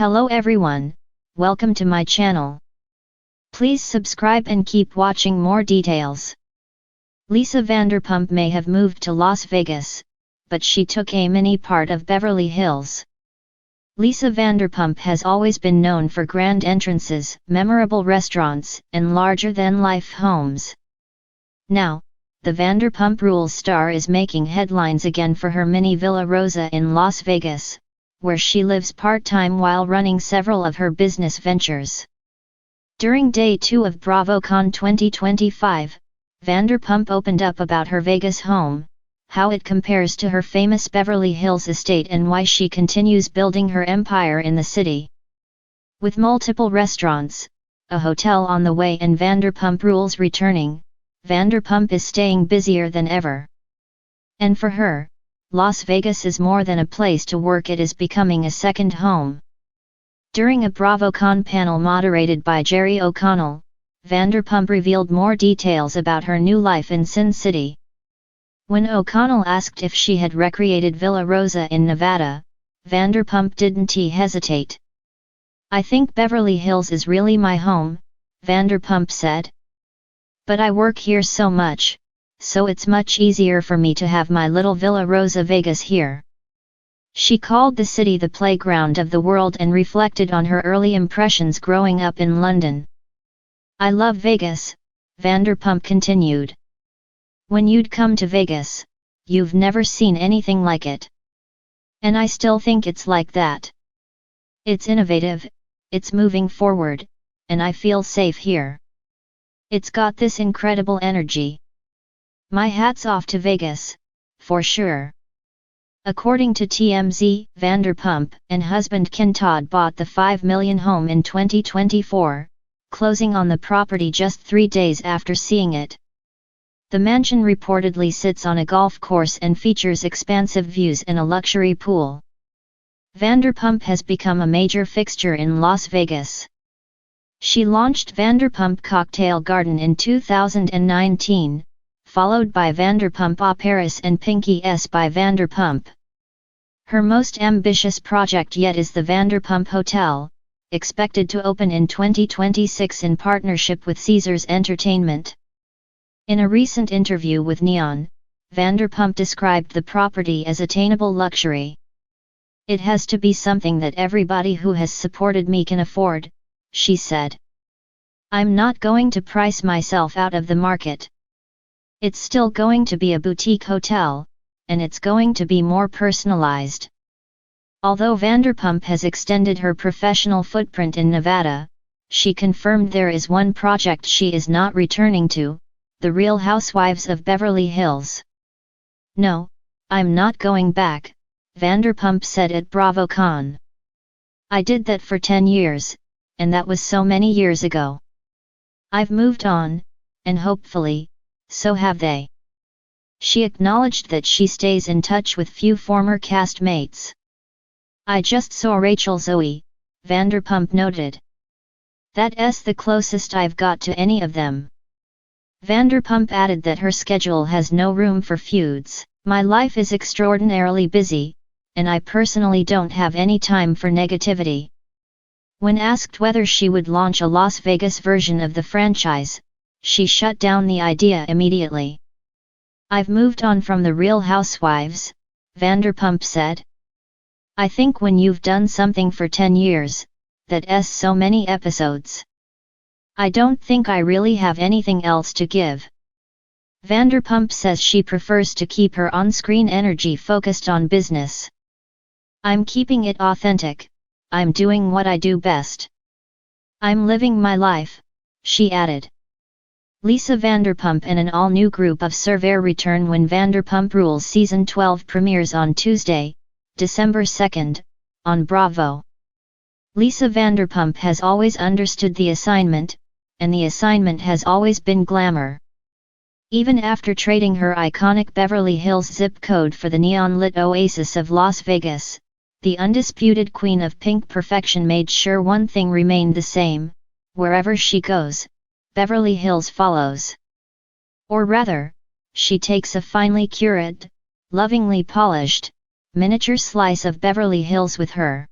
Hello everyone, welcome to my channel. Please subscribe and keep watching more details. Lisa Vanderpump may have moved to Las Vegas, but she took a mini part of Beverly Hills. Lisa Vanderpump has always been known for grand entrances, memorable restaurants, and larger-than-life homes. Now, the Vanderpump Rules star is making headlines again for her mini Villa Rosa in Las Vegas, where she lives part-time while running several of her business ventures. During Day 2 of BravoCon 2025, Vanderpump opened up about her Vegas home, how it compares to her famous Beverly Hills estate and why she continues building her empire in the city. With multiple restaurants, a hotel on the way and Vanderpump Rules returning, Vanderpump is staying busier than ever. And for her, Las Vegas is more than a place to work, it is becoming a second home. During a BravoCon panel moderated by Jerry O'Connell, Vanderpump revealed more details about her new life in Sin City. When O'Connell asked if she had recreated Villa Rosa in Nevada, Vanderpump didn't hesitate. "I think Beverly Hills is really my home," Vanderpump said. "But I work here so much, so it's much easier for me to have my little Villa Rosa Vegas here." She called the city the playground of the world and reflected on her early impressions growing up in London. "I love Vegas," Vanderpump continued. "When you'd come to Vegas, you've never seen anything like it. And I still think it's like that. It's innovative, it's moving forward, and I feel safe here. It's got this incredible energy. My hat's off to Vegas, for sure." According to TMZ, Vanderpump and husband Ken Todd bought the $5 million home in 2024, closing on the property just 3 days after seeing it. The mansion reportedly sits on a golf course and features expansive views and a luxury pool. Vanderpump has become a major fixture in Las Vegas. She launched Vanderpump Cocktail Garden in 2019, followed by Vanderpump Au Paris and Pinky S by Vanderpump. Her most ambitious project yet is the Vanderpump Hotel, expected to open in 2026 in partnership with Caesars Entertainment. In a recent interview with Neon, Vanderpump described the property as attainable luxury. "It has to be something that everybody who has supported me can afford," she said. "I'm not going to price myself out of the market. It's still going to be a boutique hotel, and it's going to be more personalized." Although Vanderpump has extended her professional footprint in Nevada, she confirmed there is one project she is not returning to, The Real Housewives of Beverly Hills. "No, I'm not going back," Vanderpump said at BravoCon. "I did that for 10 years, and that was so many years ago. I've moved on, and hopefully, so have they." She acknowledged that she stays in touch with few former castmates. "I just saw Rachel Zoe," Vanderpump noted. "That's the closest I've got to any of them." Vanderpump added that her schedule has no room for feuds. "My life is extraordinarily busy, and I personally don't have any time for negativity." When asked whether she would launch a Las Vegas version of the franchise, she shut down the idea immediately. "I've moved on from The Real Housewives," Vanderpump said. "I think when you've done something for 10 years, that's so many episodes. I don't think I really have anything else to give." Vanderpump says she prefers to keep her on-screen energy focused on business. "I'm keeping it authentic, I'm doing what I do best. I'm living my life," she added. Lisa Vanderpump and an all-new group of surveyors return when Vanderpump Rules Season 12 premieres on Tuesday, December 2nd, on Bravo. Lisa Vanderpump has always understood the assignment, and the assignment has always been glamour. Even after trading her iconic Beverly Hills zip code for the neon-lit oasis of Las Vegas, the undisputed queen of pink perfection made sure one thing remained the same: wherever she goes, Beverly Hills follows. Or rather, she takes a finely curated, lovingly polished, miniature slice of Beverly Hills with her.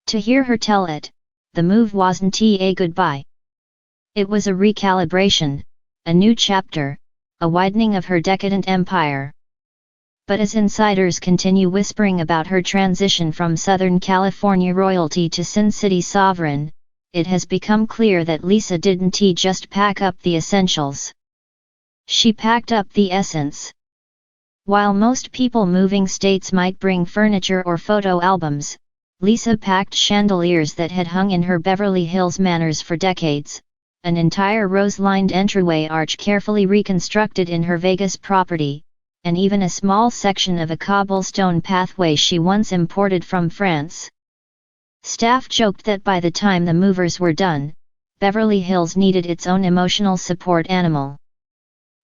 To hear her tell it, the move wasn't a goodbye. It was a recalibration, a new chapter, a widening of her decadent empire. But as insiders continue whispering about her transition from Southern California royalty to Sin City sovereign, it has become clear that Lisa didn't just pack up the essentials. She packed up the essence. While most people moving states might bring furniture or photo albums, Lisa packed chandeliers that had hung in her Beverly Hills manors for decades, an entire rose-lined entryway arch carefully reconstructed in her Vegas property, and even a small section of a cobblestone pathway she once imported from France. Staff joked that by the time the movers were done, Beverly Hills needed its own emotional support animal.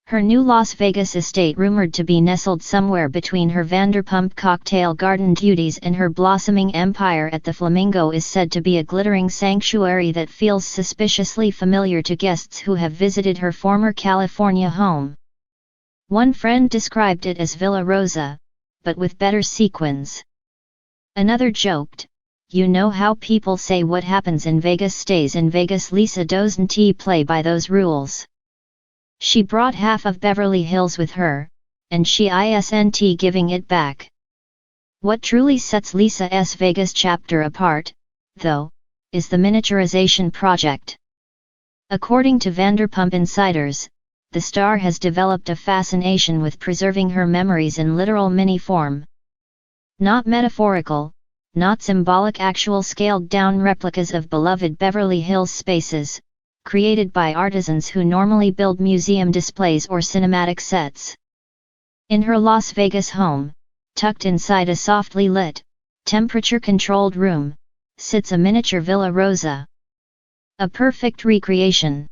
Her new Las Vegas estate, rumored to be nestled somewhere between her Vanderpump cocktail garden duties and her blossoming empire at the Flamingo, is said to be a glittering sanctuary that feels suspiciously familiar to guests who have visited her former California home. One friend described it as Villa Rosa, but with better sequins. Another joked, "You know how people say what happens in Vegas stays in Vegas. Lisa doesn't play by those rules." She brought half of Beverly Hills with her, and she isn't giving it back. What truly sets Lisa's Vegas chapter apart, though, is the miniaturization project. According to Vanderpump insiders, the star has developed a fascination with preserving her memories in literal mini form. Not metaphorical, not symbolic, actual scaled-down replicas of beloved Beverly Hills spaces, created by artisans who normally build museum displays or cinematic sets. In her Las Vegas home, tucked inside a softly lit, temperature-controlled room, sits a miniature Villa Rosa. A perfect recreation.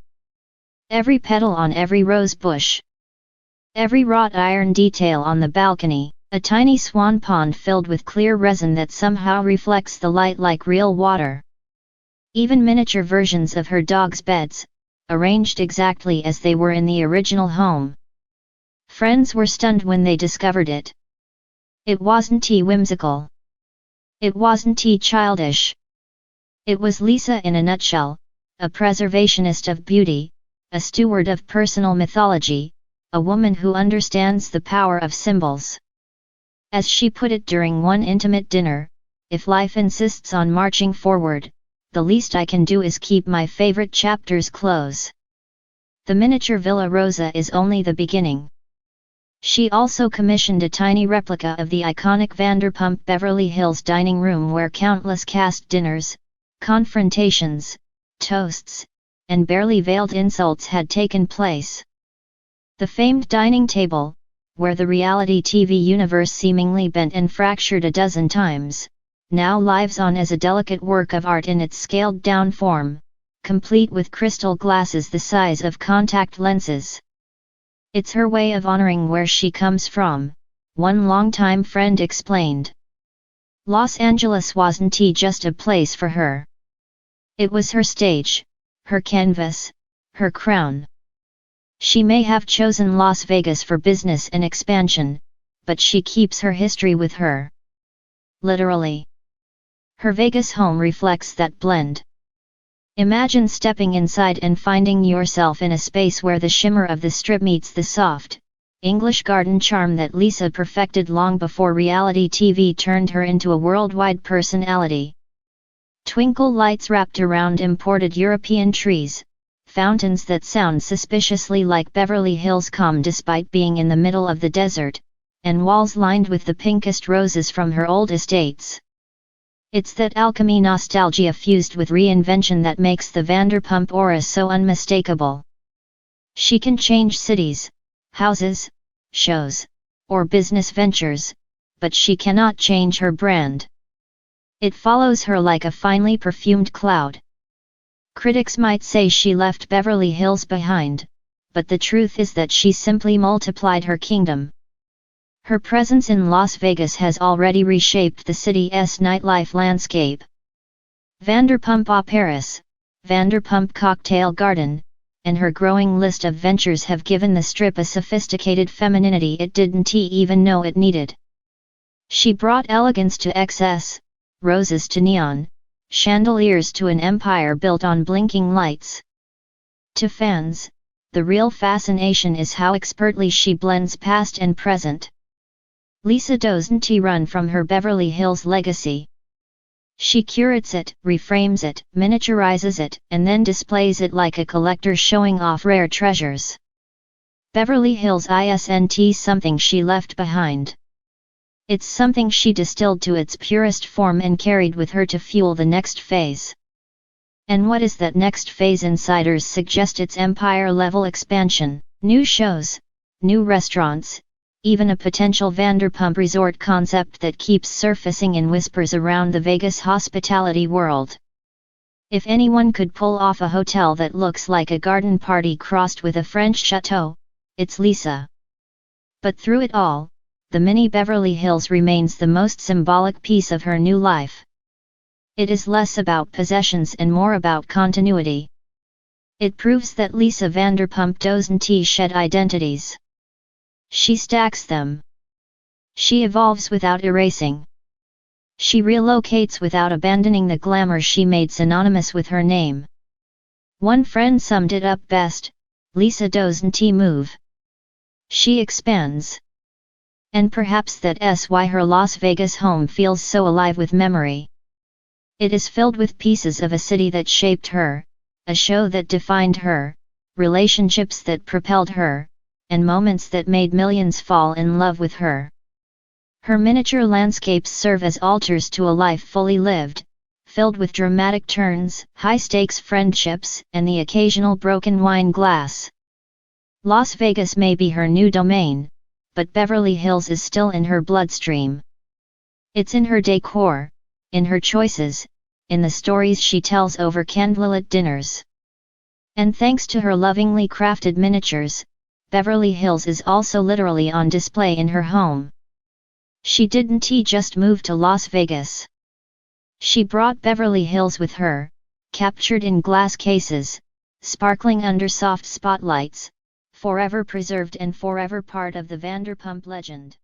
Every petal on every rose bush. Every wrought iron detail on the balcony, a tiny swan pond filled with clear resin that somehow reflects the light like real water. Even miniature versions of her dog's beds, arranged exactly as they were in the original home. Friends were stunned when they discovered it. It wasn't whimsical. It wasn't childish. It was Lisa in a nutshell, a preservationist of beauty, a steward of personal mythology, a woman who understands the power of symbols. As she put it during one intimate dinner, "If life insists on marching forward, the least I can do is keep my favorite chapters close." The miniature Villa Rosa is only the beginning. She also commissioned a tiny replica of the iconic Vanderpump Beverly Hills dining room where countless cast dinners, confrontations, toasts, and barely veiled insults had taken place. The famed dining table, where the reality TV universe seemingly bent and fractured a dozen times, now lives on as a delicate work of art in its scaled-down form, complete with crystal glasses the size of contact lenses. "It's her way of honoring where she comes from," one longtime friend explained. Los Angeles wasn't just a place for her. It was her stage, her canvas, her crown. She may have chosen Las Vegas for business and expansion, but she keeps her history with her. Literally. Her Vegas home reflects that blend. Imagine stepping inside and finding yourself in a space where the shimmer of the Strip meets the soft, English garden charm that Lisa perfected long before reality TV turned her into a worldwide personality. Twinkle lights wrapped around imported European trees, fountains that sound suspiciously like Beverly Hills calm despite being in the middle of the desert, and walls lined with the pinkest roses from her old estates. It's that alchemy nostalgia fused with reinvention that makes the Vanderpump aura so unmistakable. She can change cities, houses, shows, or business ventures, but she cannot change her brand. It follows her like a finely perfumed cloud. Critics might say she left Beverly Hills behind, but the truth is that she simply multiplied her kingdom. Her presence in Las Vegas has already reshaped the city's nightlife landscape. Vanderpump Au Paris, Vanderpump Cocktail Garden, and her growing list of ventures have given the Strip a sophisticated femininity it didn't even know it needed. She brought elegance to excess, roses to neon, chandeliers to an empire built on blinking lights. To fans, the real fascination is how expertly she blends past and present. Lisa doesn't run from her Beverly Hills legacy. She curates it, reframes it, miniaturizes it, and then displays it like a collector showing off rare treasures. Beverly Hills isn't something she left behind. It's something she distilled to its purest form and carried with her to fuel the next phase. And what is that next phase? Insiders suggest it's empire-level expansion, new shows, new restaurants, even a potential Vanderpump resort concept that keeps surfacing in whispers around the Vegas hospitality world. If anyone could pull off a hotel that looks like a garden party crossed with a French chateau, it's Lisa. But through it all, the mini Beverly Hills remains the most symbolic piece of her new life. It is less about possessions and more about continuity. It proves that Lisa Vanderpump doesn't shed identities. She stacks them. She evolves without erasing. She relocates without abandoning the glamour she made synonymous with her name. One friend summed it up best: Lisa doesn't move. She expands. And perhaps that's why her Las Vegas home feels so alive with memory. It is filled with pieces of a city that shaped her, a show that defined her, relationships that propelled her, and moments that made millions fall in love with her. Her miniature landscapes serve as altars to a life fully lived, filled with dramatic turns, high-stakes friendships, and the occasional broken wine glass. Las Vegas may be her new domain, but Beverly Hills is still in her bloodstream. It's in her decor, in her choices, in the stories she tells over candlelit dinners. And thanks to her lovingly crafted miniatures, Beverly Hills is also literally on display in her home. She didn't just move to Las Vegas. She brought Beverly Hills with her, captured in glass cases, sparkling under soft spotlights, forever preserved and forever part of the Vanderpump legend.